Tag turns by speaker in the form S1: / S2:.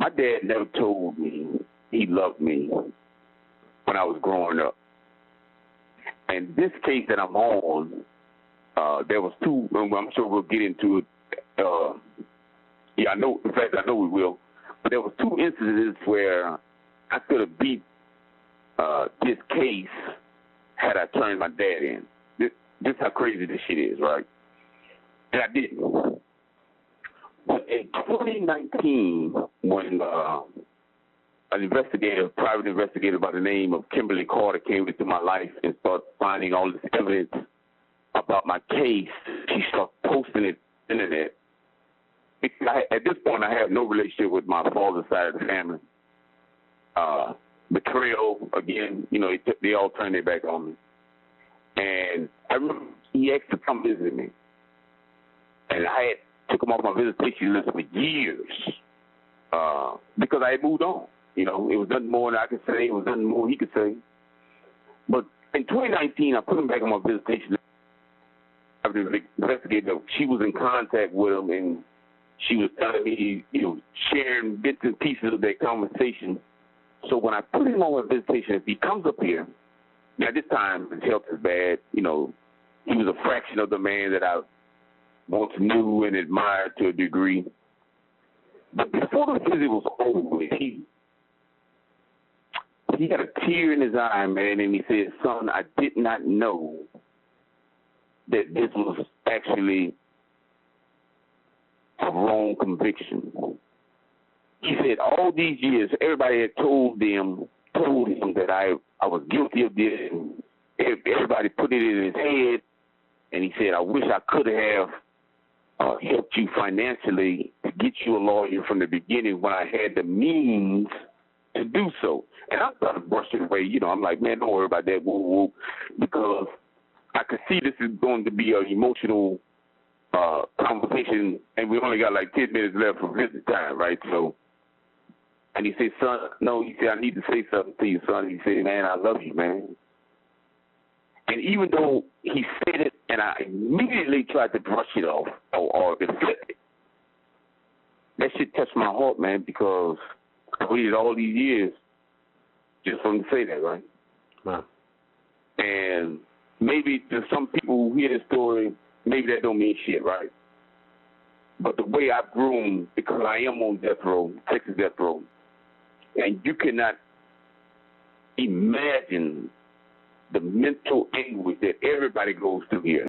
S1: My dad never told me he loved me when I was growing up. And this case that I'm on, there was two. I'm sure we'll get into it. I know. In fact, I know we will. But there was two instances where I could have beat this case had I turned my dad in. This how crazy this shit is, right? And I didn't. But in 2019, when an investigator, private investigator by the name of Kimberly Carter came into my life and started finding all this evidence about my case, she started posting it on the internet. At this point, I have no relationship with my father's side of the family. Betrayal, again, they all turned their back on me. And I remember he asked to come visit me. And I took him off my visitation list for years because I had moved on. It was nothing more than I could say. It was nothing more he could say. But in 2019, I put him back on my visitation list. The investigator, she was in contact with him, and she was telling me, sharing bits and pieces of their conversation. So when I put him on my visitation, if he comes up here, now this time his health is bad. He was a fraction of the man that I once knew and admired to a degree. But before the visit was over, he had a tear in his eye, man, and he said, "Son, I did not know that this was actually a wrong conviction." He said all these years, everybody had told him that I was guilty of this, and everybody put it in his head, and he said, "I wish I could have helped you financially to get you a lawyer from the beginning when I had the means to do so." And I started to brush it away. I'm like, man, don't worry about that, woo-woo, because I could see this is going to be an emotional conversation, and we only got like 10 minutes left for visit time, right? So, and he said, "Son, no," he said, "I need to say something to you, son." He said, "Man, I love you, man." And even though he said it, and I immediately tried to brush it off or deflect it, that shit touched my heart, man, because I waited all these years just for him to say that, right?
S2: Wow.
S1: And maybe to some people who hear this story, maybe that don't mean shit, right? But the way I've grown, because I am on death row, Texas death row, and you cannot imagine the mental anguish that everybody goes through here.